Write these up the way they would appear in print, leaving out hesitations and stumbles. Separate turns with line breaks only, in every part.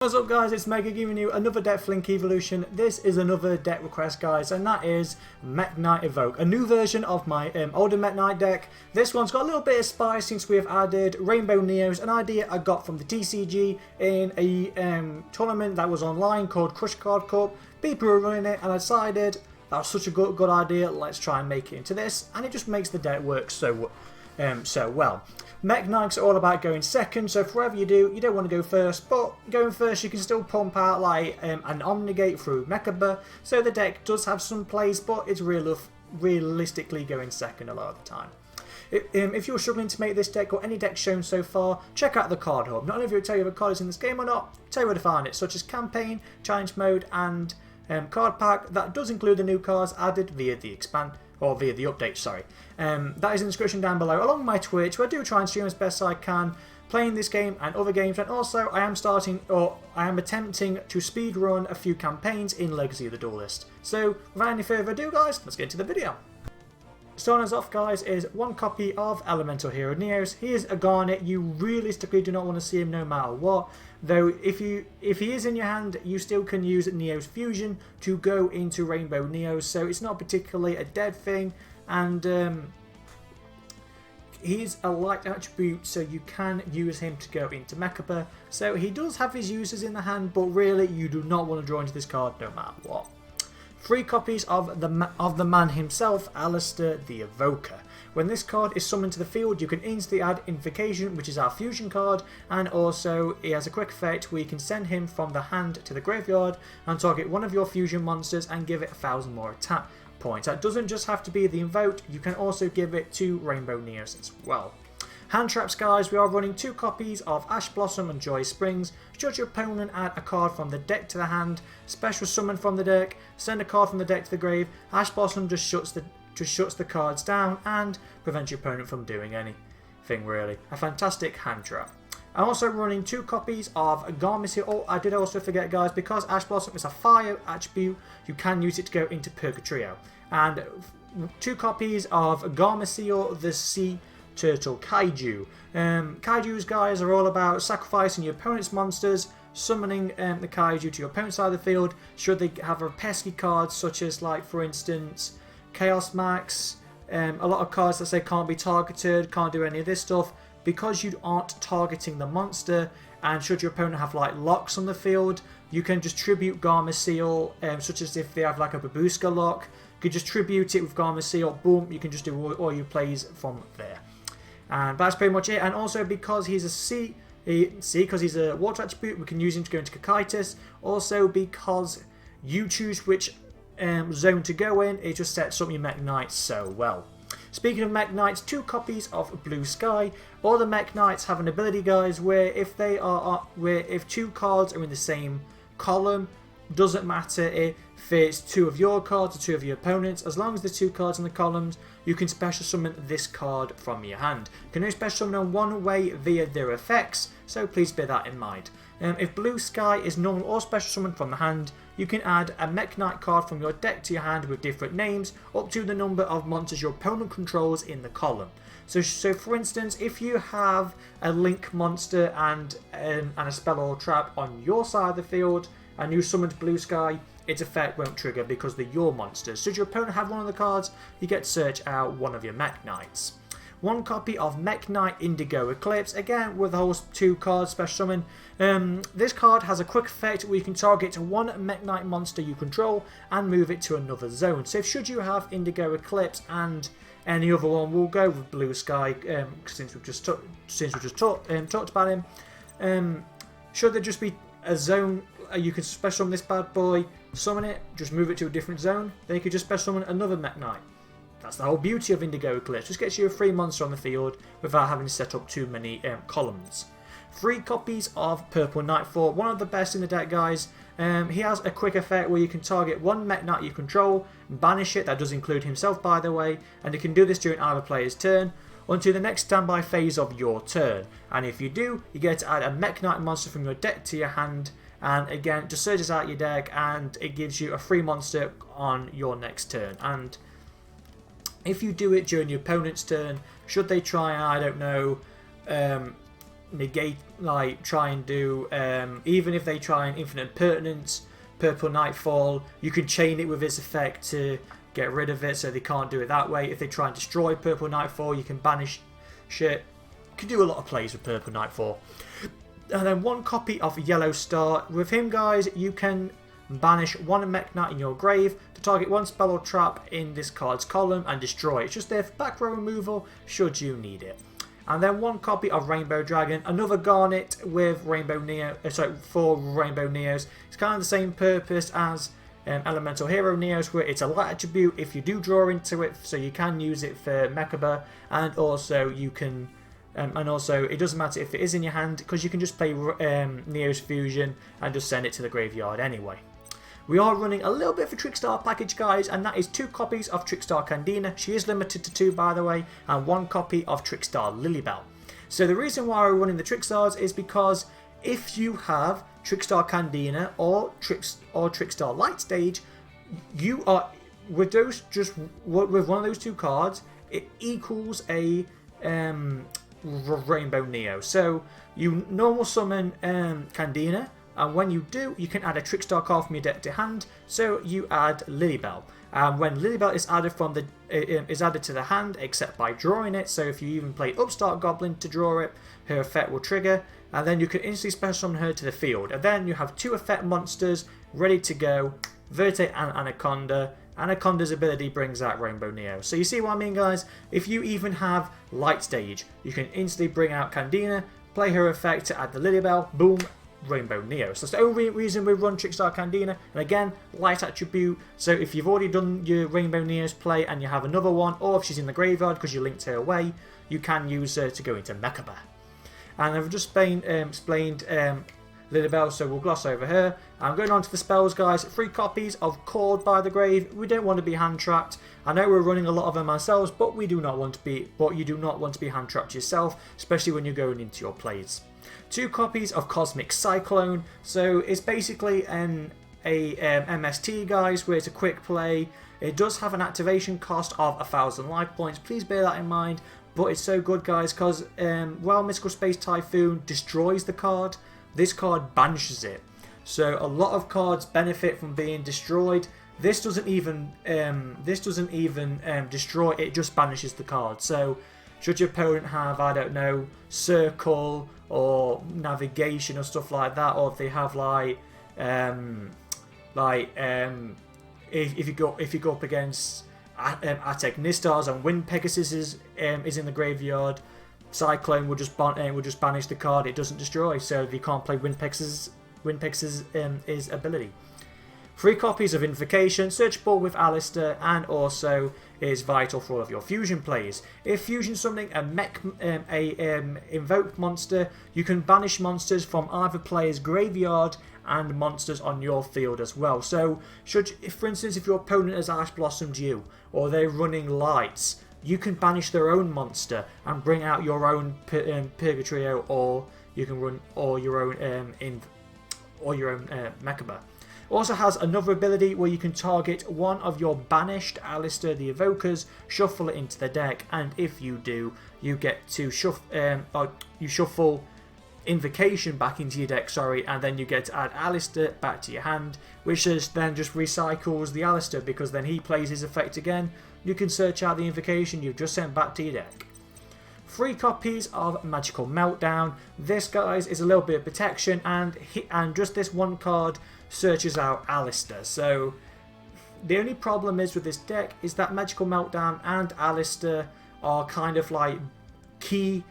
What's up guys, it's Mega giving you another deck Flink evolution. This is another deck request guys, and that is Mekk-knight Invoked, a new version of my older Mekk-knight deck. This one's got a little bit of spice since we have added Rainbow Neos, an idea I got from the TCG in a tournament that was online called Crush Card Cup. People were running it and I decided that was such a good idea, let's try and make it into this, and it just makes the deck work so well. Mekk-knights are all about going second, so for whatever you do, you don't want to go first, but going first you can still pump out like an Omnigate through mechaba, so the deck does have some plays, but it's realistically going second a lot of the time. If you're struggling to make this deck or any deck shown so far, check out the card hub. Not only will it tell you if a card is in this game or not, tell you where to find it, such as campaign, challenge mode, and card pack. That does include the new cards added via the via the update, sorry. That is in the description down below, along with my Twitch, where I do try and stream as best I can, playing this game and other games, and also I am attempting to speedrun a few campaigns in Legacy of the Duelist. So, without any further ado guys, let's get into the video. Starting us off guys is one copy of Elemental Hero Neos. He is a Garnet. You realistically do not want to see him no matter what. Though if he is in your hand, you still can use Neos Fusion to go into Rainbow Neos. So it's not particularly a dead thing, and he's a light attribute, so you can use him to go into mechaba. So he does have his uses in the hand, but really you do not want to draw into this card no matter what. 3 copies of the man himself, Alistair the Evoker. When this card is summoned to the field, you can instantly add Invocation, which is our fusion card, and also he has a quick effect where you can send him from the hand to the graveyard and target one of your fusion monsters and give it 1,000 more attack points. That doesn't just have to be the Invoked, you can also give it to Rainbow Neos as well. Hand traps guys, we are running 2 copies of Ash Blossom and Joy Springs. Should your opponent add a card from the deck to the hand, special summon from the deck, send a card from the deck to the grave, Ash Blossom just shuts the cards down and prevents your opponent from doing anything really. A fantastic hand trap. I'm also running 2 copies of Garmasil. Oh, I did also forget guys, because Ash Blossom is a fire attribute, you can use it to go into Purgatrio. And 2 copies of Garmasil, the Sea Turtle Kaiju. Kaijus guys are all about sacrificing your opponent's monsters, summoning the Kaiju to your opponent's side of the field should they have a pesky card such as, like for instance, Chaos Max, a lot of cards that say can't be targeted, can't do any of this stuff. Because you aren't targeting the monster, and should your opponent have like locks on the field, you can just tribute Garmasil, such as if they have like a Babushka lock, you can just tribute it with Garmasil, boom, you can just do all your plays from there. And that's pretty much it. And also because he's a because he's a water attribute, we can use him to go into Mekk-knights. Also because you choose which zone to go in, it just sets up your Mekk-knights so well. Speaking of Mekk-knights, 2 copies of Blue Sky. All the Mekk-knights have an ability guys where if 2 cards are in the same column, doesn't matter if it's 2 of your cards or 2 of your opponents, as long as the 2 cards in the columns, you can special summon this card from your hand. You can only special summon on one way via their effects, so please bear that in mind. If Blue Sky is normal or special summoned from the hand, you can add a Mekk-knight card from your deck to your hand with different names, up to the number of monsters your opponent controls in the column. So for instance, if you have a Link monster and a spell or trap on your side of the field, and you summoned Blue Sky, its effect won't trigger because they're your monsters. Should your opponent have one of the cards, you get to search out one of your Mekk-knights. 1 copy of Mekk-knight Indigo Eclipse, again with those 2 cards special summon. This card has a quick effect where you can target one Mekk-knight monster you control and move it to another zone. So should you have Indigo Eclipse and any other one, we'll go with Blue Sky since we've just talked about him. Should there just be a zone, you can special summon this bad boy, summon it, just move it to a different zone, then you could just special summon another Mekk-knight. That's the whole beauty of Indigo Eclipse, just gets you a free monster on the field without having to set up too many columns. 3 copies of Purple Nightfall, one of the best in the deck guys. He has a quick effect where you can target one Mekk-knight you control, banish it, that does include himself by the way, and you can do this during either player's turn, until the next standby phase of your turn. And if you do, you get to add a Mekk-knight monster from your deck to your hand, and again, just surges out your deck and it gives you a free monster on your next turn. And if you do it during your opponent's turn, should they try and, I don't know, negate, like try and do, even if they try and infinite pertinence, purple nightfall, you can chain it with its effect to get rid of it, so they can't do it that way. If they try and destroy purple nightfall, you can banish shit. You can do a lot of plays with purple nightfall. And then 1 copy of Yellow Star. With him, guys, you can banish 1 Mekk-knight in your grave to target 1 spell or trap in this card's column and destroy it. It's just there for back row removal should you need it. And then 1 copy of Rainbow Dragon, another Garnet with Rainbow Neo, for Rainbow Neos. It's kind of the same purpose as Elemental Hero Neos, where it's a light attribute if you do draw into it, so you can use it for mechaba, and also you can, and also it doesn't matter if it is in your hand, because you can just play Neos Fusion and just send it to the graveyard anyway. We are running a little bit of a Trickstar package, guys, and that is 2 copies of Trickstar Candina. She is limited to 2, by the way, and 1 copy of Trickstar Lilybell. So the reason why we're running the Trickstars is because if you have Trickstar Candina or Trickstar Light Stage, you are, with those, just with one of those 2 cards, it equals a Rainbow Neo. So you normal summon Candina, and when you do, you can add a Trickstar card from your deck to hand. So you add Lilybell. When Lilybell is added from the added to the hand, except by drawing it. So if you even play Upstart Goblin to draw it, her effect will trigger, and then you can instantly special summon her to the field. And then you have 2 effect monsters ready to go: Verite and Anaconda. Anaconda's ability brings out Rainbow Neo. So you see what I mean, guys? If you even have Light Stage, you can instantly bring out Candina, play her effect to add the Lilybell, boom, Rainbow Neo. So that's the only reason we run Trickstar Candina. And again, light attribute. So if you've already done your Rainbow Neo's play and you have another one, or if she's in the graveyard because you linked her away, you can use her to go into mechaba. And I've just explained Lilybell, so we'll gloss over her. I'm going on to the spells, guys. 3 copies of Called by the Grave. We don't want to be hand trapped. I know we're running a lot of them ourselves, but we do not want to be. But you do not want to be hand trapped yourself, especially when you're going into your plays. 2 copies of Cosmic Cyclone. So it's basically a MST, guys, where it's a quick play. It does have an activation cost of 1,000 life points. Please bear that in mind. But it's so good, guys, because while Mystical Space Typhoon destroys the card, this card banishes it. So a lot of cards benefit from being destroyed. This doesn't even destroy it; just banishes the card. So should your opponent have, I don't know, Circle or Navigation or stuff like that, or if they have if you go up against Attack Nistars and Wind Pegasus is in the graveyard, Cyclone will just banish the card. It doesn't destroy, so if you can't play Wind Pegasus is ability. 3 copies of Invocation, searchable with Alistair, and also is vital for all of your fusion plays. If fusion summoning a invoked monster, you can banish monsters from either player's graveyard and monsters on your field as well. So, for instance, if your opponent has Ash Blossomed you, or they're running Lights, you can banish their own monster and bring out your own Purgatrio, or you can run your own mechaba. Also has another ability where you can target one of your banished Alistair the Evokers, shuffle it into the deck, and if you do, you get to shuffle Invocation back into your deck, and then you get to add Alistair back to your hand, which then just recycles the Alistair, because then he plays his effect again. You can search out the Invocation you've just sent back to your deck. 3 copies of Magical Meltdown. This, guys, is a little bit of protection, and just this one card searches out Alistair. So the only problem is with this deck is that Magical Meltdown and Alistair are kind of like key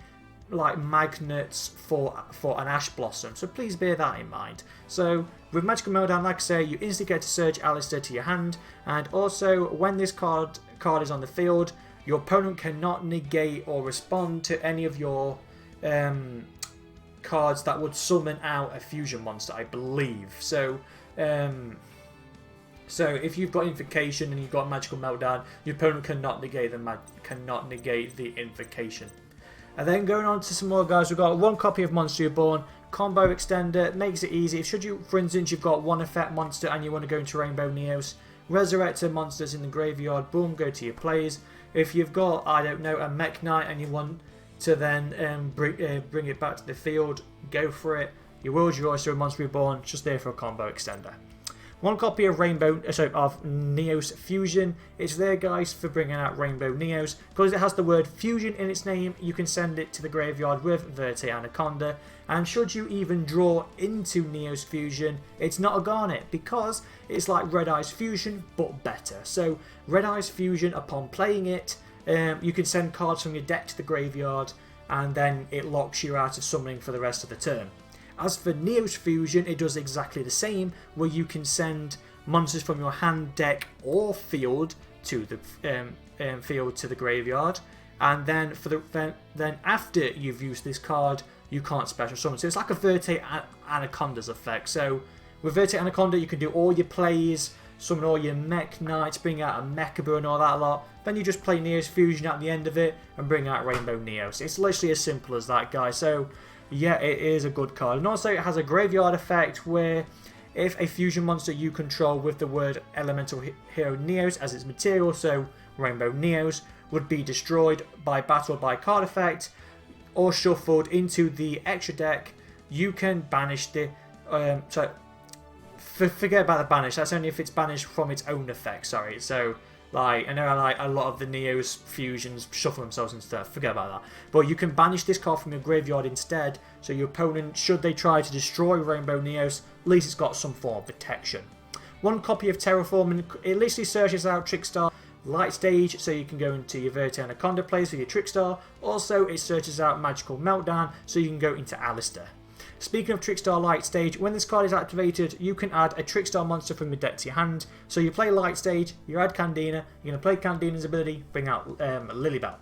magnets for an Ash Blossom. So please bear that in mind. So with Magical Meltdown, like I say, you instantly get to search Alistair to your hand, and also when this card is on the field, your opponent cannot negate or respond to any of your cards that would summon out a fusion monster, I believe. So if you've got Invocation and you've got Magical Meltdown, your opponent cannot negate the Invocation. And then going on to some more, guys, we've got 1 copy of Monster Reborn. Combo extender, makes it easy. Should you, for instance, you've got 1 effect monster and you want to go into Rainbow Neos, Resurrector monsters in the graveyard, boom, go to your plays. If you've got, I don't know, a Mekk-knight and you want to then bring it back to the field. Go for it. Your World's Your Oyster, Monster Reborn, just there for a combo extender. One copy of Neos Fusion. It's there, guys, for bringing out Rainbow Neos. Because it has the word Fusion in its name, you can send it to the graveyard with Verte Anaconda. And should you even draw into Neos Fusion, it's not a Garnet, because it's like Red Eyes Fusion, but better. So, Red Eyes Fusion, upon playing it, you can send cards from your deck to the graveyard, and then it locks you out of summoning for the rest of the turn. As for Neos Fusion, it does exactly the same, where you can send monsters from your hand, deck, or field to the field to the graveyard, and then then after you've used this card, you can't special summon. So it's like a Verte Anaconda's effect. So with Verte Anaconda, you can do all your plays, summon all your Mekk-knights, bring out a mechaba and all that lot. Then you just play Neos Fusion at the end of it and bring out Rainbow Neos. It's literally as simple as that, guys. So yeah, it is a good card. And also it has a graveyard effect where if a fusion monster you control with the word Elemental Hero Neos as its material, so Rainbow Neos, would be destroyed by battle by card effect or shuffled into the extra deck, you can banish the... forget about the banish, that's only if it's banished from its own effect, sorry. So, like, I know like a lot of the Neos fusions shuffle themselves and stuff, forget about that. But you can banish this card from your graveyard instead, so your opponent, should they try to destroy Rainbow Neos, at least it's got some form of protection. One copy of Terraform, and it literally searches out Trickstar Light Stage, so you can go into your Verte Anaconda plays for your Trickstar. Also, it searches out Magical Meltdown, so you can go into Alistair. Speaking of Trickstar Light Stage, when this card is activated, you can add a Trickstar monster from your deck to your hand. So you play Light Stage, you add Candina, you're going to play Candina's ability, bring out Lilybell.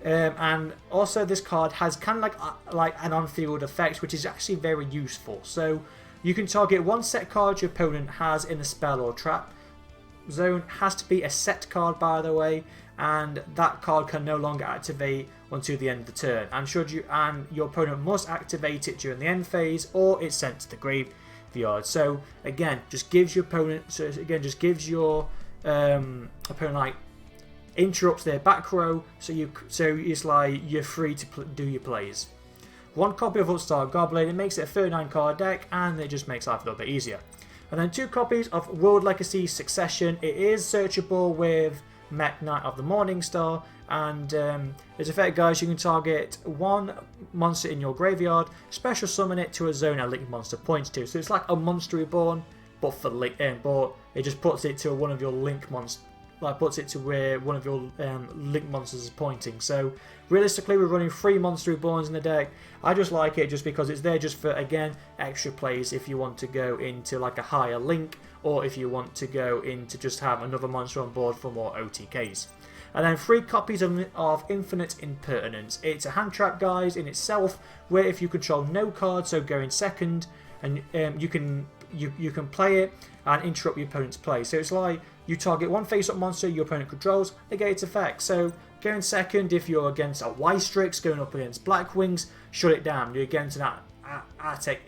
And also this card has kind of like an on-field effect, which is actually very useful. So you can target one set card your opponent has in a spell or trap zone. Has to be a set card, by the way, and that card can no longer activate until the end of the turn. And your opponent must activate it during the end phase, or it's sent to the graveyard. So again, just gives your opponent. So again, just gives your opponent like interrupts their back row. So it's like you're free to do your plays. One copy of Upstart Goblin. It makes it a 39 card deck, and it just makes life a little bit easier. And then two copies of World Legacy Succession. It is searchable with Mekk-knight of the Morningstar, and as effect, guys, you can target one monster in your graveyard, special summon it to a zone a link monster points to. So it's like a Monster Reborn, but for but it just puts it to one of your link monsters, like puts it to where one of your link monsters is pointing. So realistically, we're running 3 Monster Reborns in the deck. I just like it just because it's there just for, again, extra plays if you want to go into like a higher link, or if you want to go into just have another monster on board for more OTKs. And then 3 copies of Infinite Impertinence. It's a hand trap, guys, in itself, where if you control no card, so go in second, and you can play it and interrupt your opponent's play. So it's like you target one face-up monster your opponent controls, negate its effect. So go in second if you're against a Wystrix, going up against Blackwings, shut it down. You're against an Atec,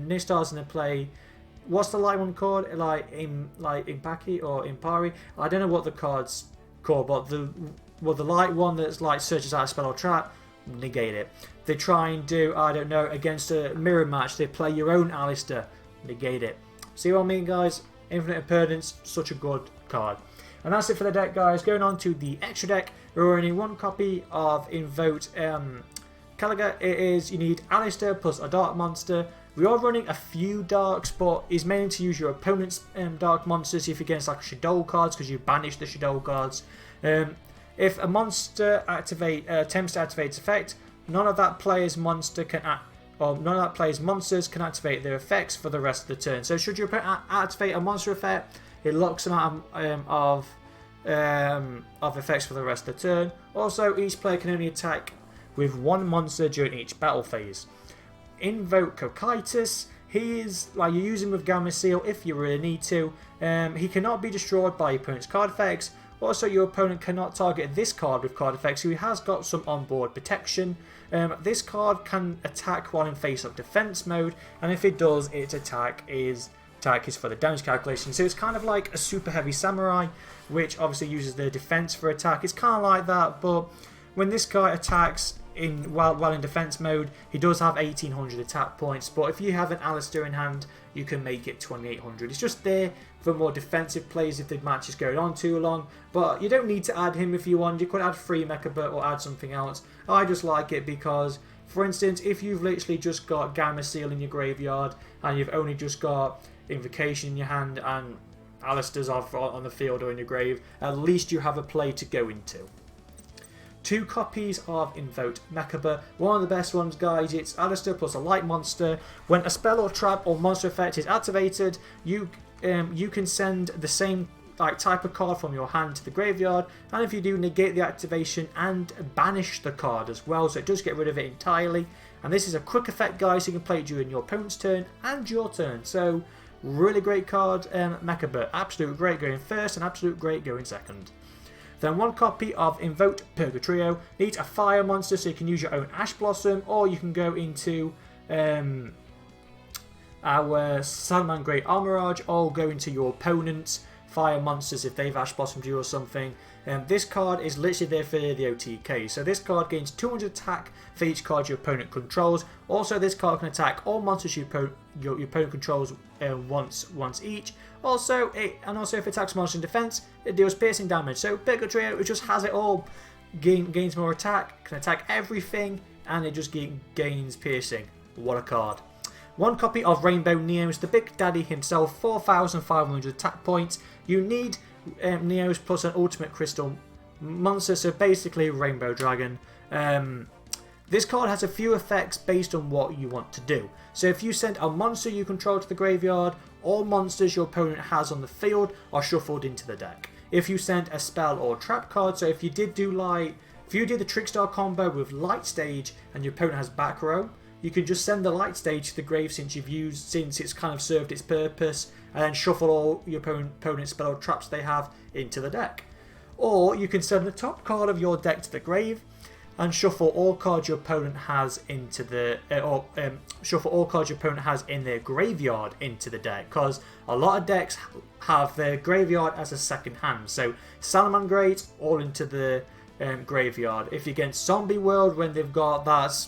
Nistars in the play. What's the light one called? Like Impaki or Impari? I don't know what the card's called, but the light one that's like searches out a spell or trap, negate it. They try and do, I don't know, against a mirror match, they play your own Alistair, negate it. See what I mean, guys? Infinite Impertinence, such a good card. And that's it for the deck, guys. Going on to the extra deck, we're running 1 copy of Invoked Caliga. It is, you need Alistair plus a dark monster. We are running a few darks, but it's mainly to use your opponent's dark monsters if you're against like Shadow cards, because you banish the Shadow cards. If a monster attempts to activate its effect, none of that player's monsters can activate their effects for the rest of the turn. So should your opponent activate a monster effect, it locks them out of effects for the rest of the turn. Also, each player can only attack with 1 monster during each battle phase. Invoked Mekk-knights. He is like you use him with Gamma Seal if you really need to. He cannot be destroyed by your opponent's card effects. Also, your opponent cannot target this card with card effects, so he has got some onboard protection. This card can attack while in face-up defense mode, and if it does, its attack is for the damage calculation. So it's kind of like a super heavy samurai, which obviously uses their defense for attack. It's kind of like that, but when this guy attacks while in defense mode, he does have 1800 attack points, but if you have an Alistair in hand, you can make it 2800. It's just there for more defensive plays if the match is going on too long, but you don't need to add him if you want. You could add free mechaba or add something else. I just like it because, for instance, if you've literally just got Gamma Seal in your graveyard and you've only just got Invocation in your hand and Alistair's off on the field or in your grave, at least you have a play to go into. 2 copies of Invoked Mekaba. One of the best ones, guys. It's Alistair plus a light monster. When a spell or trap or monster effect is activated, you can send the same type of card from your hand to the graveyard, and if you do, negate the activation and banish the card as well, so it does get rid of it entirely. And this is a quick effect, guys, so you can play it during your opponent's turn and your turn. So really great card, Mekaba. Absolute great going first and absolute great going second. Then 1 copy of Invoked Purgatrio. Needs a fire monster, so you can use your own Ash Blossom, or you can go into our Salamangreat Armorage, or go into your opponent's fire monsters if they've Ash Blossomed you or something. This card is literally there for the OTK. So this card gains 200 attack for each card your opponent controls. Also, this card can attack all monsters your opponent controls once each. Also, if it attacks monster in defense, it deals piercing damage. So Purgatrio, it just has it all. Gains more attack, can attack everything, and it just gains piercing. What a card. 1 copy of Rainbow Neos, the Big Daddy himself, 4,500 attack points. You need Neos plus an ultimate crystal monster, so basically Rainbow Dragon. This card has a few effects based on what you want to do. So if you send a monster you control to the graveyard, all monsters your opponent has on the field are shuffled into the deck. If you send a spell or trap card, so if you did the Trickstar combo with Light Stage and your opponent has back row, you can just send the Light Stage to the grave since it's kind of served its purpose, and then shuffle all your opponent's spell or traps they have into the deck. Or you can send the top card of your deck to the grave and shuffle all cards your opponent has into the shuffle all cards your opponent has in their graveyard into the deck, because a lot of decks have their graveyard as a second hand. So Salamangreat all into the graveyard. If you're against Zombie World, when they've got that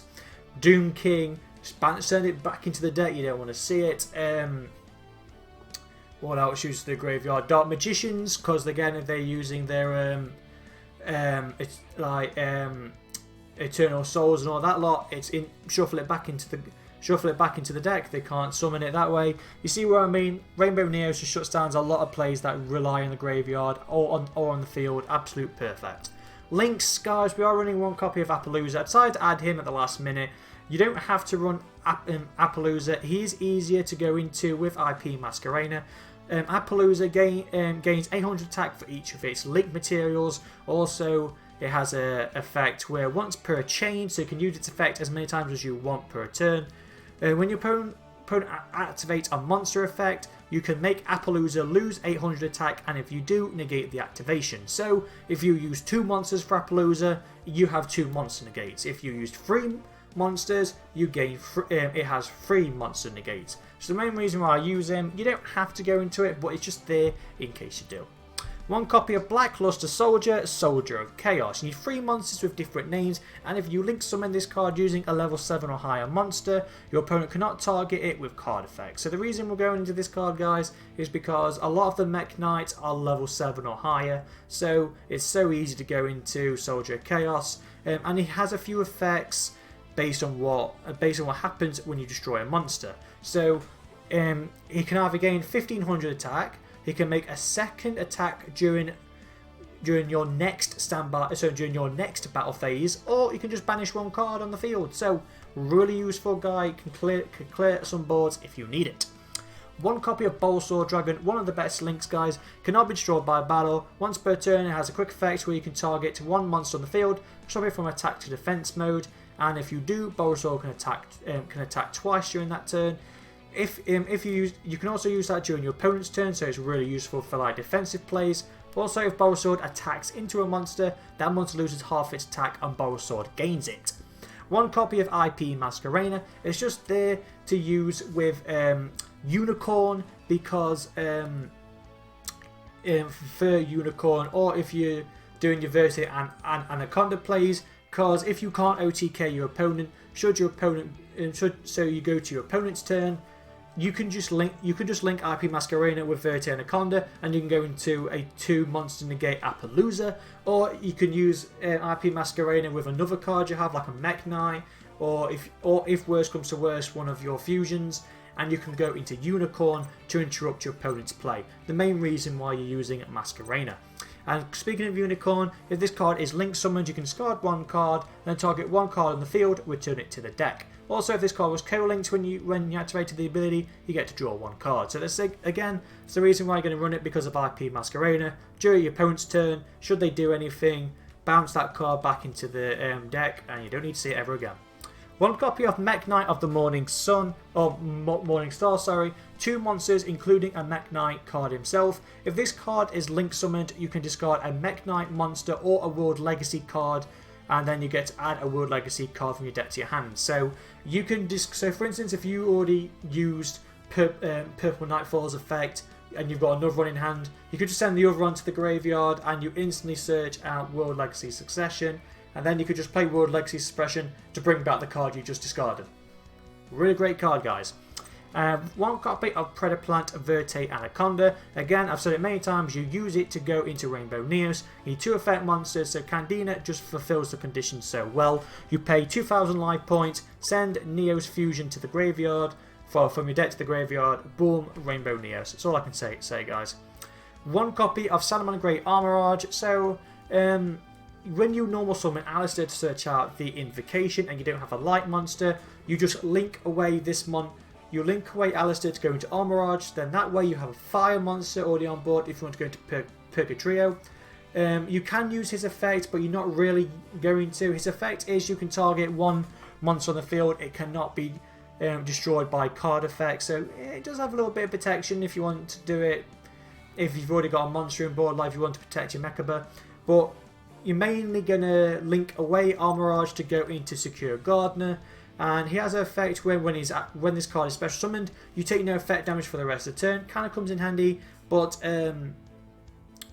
Doom King, send it back into the deck. You don't want to see it. What else uses the graveyard? Dark Magicians, because again, if they're using their it's like Eternal Souls and all that lot, it's in shuffle it back into the deck. They can't summon it that way. You see what I mean? Rainbow Neos just shuts down a lot of plays that rely on the graveyard or on the field. Absolute perfect. Links, guys, we are running 1 copy of Appaloosa. I decided to add him at the last minute. You don't have to run Appaloosa. He's easier to go into with IP Masquerena. Appaloosa gains 800 attack for each of its link materials. Also, it has an effect where once per chain, so you can use its effect as many times as you want per turn. When your opponent activates a monster effect, you can make Appaloosa lose 800 attack, and if you do, negate the activation. So if you use 2 monsters for Appaloosa, you have 2 monster negates. If you used 3 monsters, you gain it has 3 monster negates. So the main reason why I use him, you don't have to go into it, but it's just there in case you do. 1 copy of Blackluster Soldier, Soldier of Chaos. You need 3 monsters with different names, and if you link summon this card using a level 7 or higher monster, your opponent cannot target it with card effects. So the reason we're going into this card, guys, is because a lot of the Mekk-knights are level 7 or higher, so it's so easy to go into Soldier of Chaos, and he has a few effects based on what happens when you destroy a monster. So he can either gain 1500 attack. He can make a second attack during your next during your next battle phase, or you can just banish 1 card on the field. So really useful guy, can clear some boards if you need it. 1 copy of Bolesword Dragon, one of the best links, guys, cannot be destroyed by battle. Once per turn, it has a quick effect where you can target 1 monster on the field, swap it from attack to defense mode, and if you do, Bolesword can attack twice during that turn. You can also use that during your opponent's turn, so it's really useful for like defensive plays. Also, if Bolesword attacks into a monster, that monster loses half its attack and Bolesword gains it. 1 copy of IP Masquerena. It's just there to use with Unicorn, because for Unicorn, or if you're doing your Verity and Anaconda plays, because if you can't OTK your opponent, should your opponent so you go to your opponent's turn, you can just link IP Masquerena with Verte Anaconda, and you can go into a 2 monster negate Appaloosa, or you can use IP Masquerena with another card you have, like a Mekk-knight, or if worse comes to worse, one of your fusions, and you can go into Unicorn to interrupt your opponent's play. The main reason why you're using Masquerena. And speaking of Unicorn, if this card is link summoned, you can discard one card, then target one card on the field, return it to the deck. Also, if this card was co-linked when you activated the ability, you get to draw one card. So that's, again, it's the reason why you're going to run it, because of IP Masquerena. During your opponent's turn, should they do anything, bounce that card back into the deck, and you don't need to see it ever again. One copy of Mekk-knight of the Morning Sun, or Morning Star, sorry. 2 monsters, including a Mekk-knight card himself. If this card is link summoned, you can discard a Mekk-knight monster or a World Legacy card, and then you get to add a World Legacy card from your deck to your hand. So you can so for instance, if you already used Purple Nightfall's effect and you've got another one in hand, you could just send the other one to the graveyard and you instantly search out World Legacy Succession, and then you could just play World Legacy Suppression to bring back the card you just discarded. Really great card, guys. One copy of Predaplant Verte Anaconda. Again, I've said it many times, you use it to go into Rainbow Neos. You need 2 effect monsters, so Candina just fulfills the condition so well. You pay 2,000 life points, send Neos Fusion to the graveyard, from your deck to the graveyard, boom, Rainbow Neos. That's all I can say guys. One copy of Salamandra Great Armorage. So, when you normal summon Alistair to search out the Invocation and you don't have a light monster, you just link away you link away Alistair to go into Armorage, then that way you have a fire monster already on board if you want to go into Purgatrio. You can use his effect, but you're not really going to. His effect is you can target one monster on the field, it cannot be destroyed by card effects, so it does have a little bit of protection if you want to do it, if you've already got a monster on board, like if you want to protect your mechaba. But you're mainly going to link away Armorage to go into Secure Gardener. And he has an effect when this card is special summoned, you take no effect damage for the rest of the turn. Kind of comes in handy, but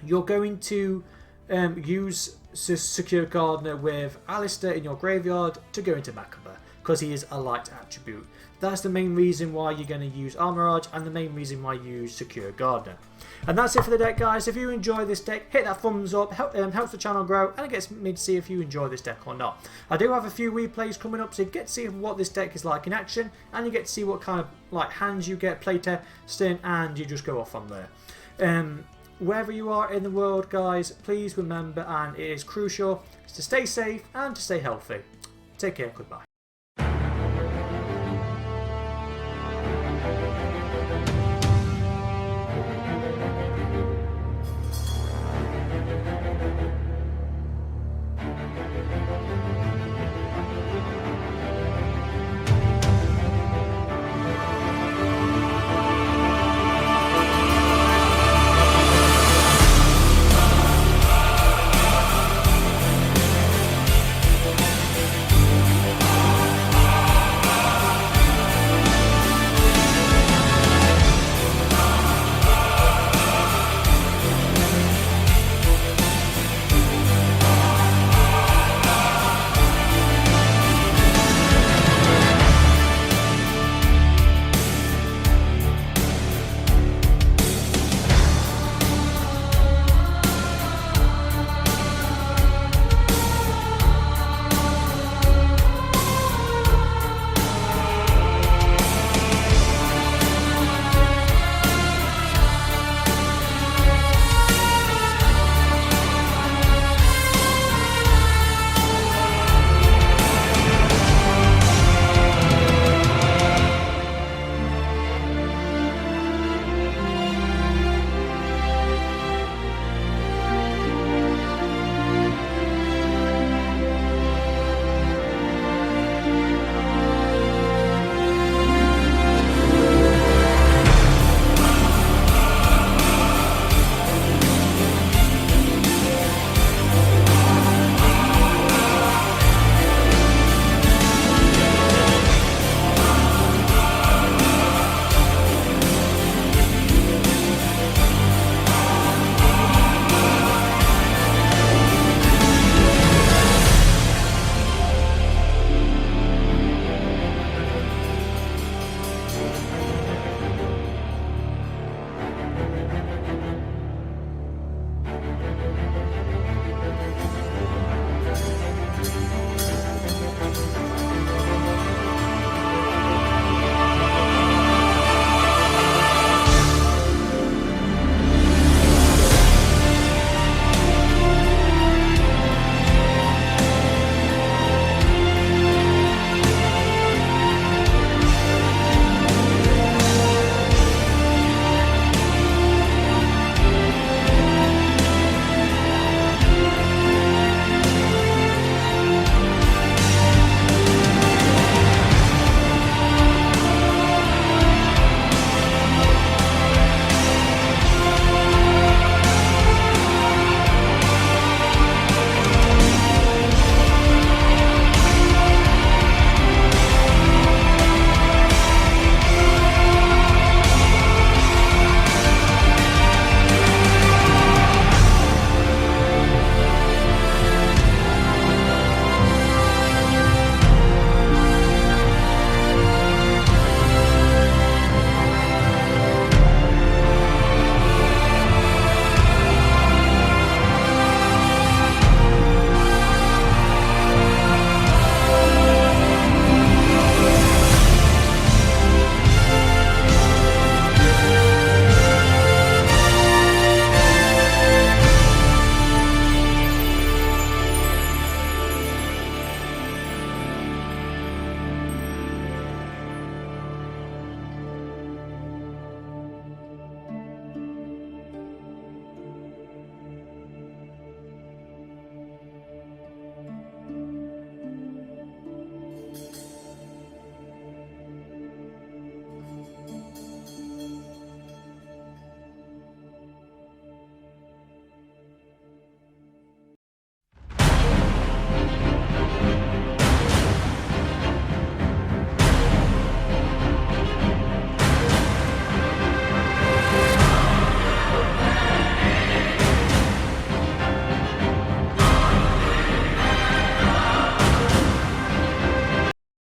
you're going to use Secure Gardener with Alistair in your graveyard to go into Mechaba, because he is a light attribute. That's the main reason why you're going to use Armorage, and the main reason why you use Secure Gardener. And that's it for the deck, guys. If you enjoy this deck, hit that thumbs up, helps the channel grow, and it gets me to see if you enjoy this deck or not. I do have a few replays coming up, so you get to see what this deck is like in action, and you get to see what kind of hands you get playtesting, and you just go off from there. Wherever you are in the world, guys, please remember, and it is crucial, to stay safe and to stay healthy. Take care, goodbye.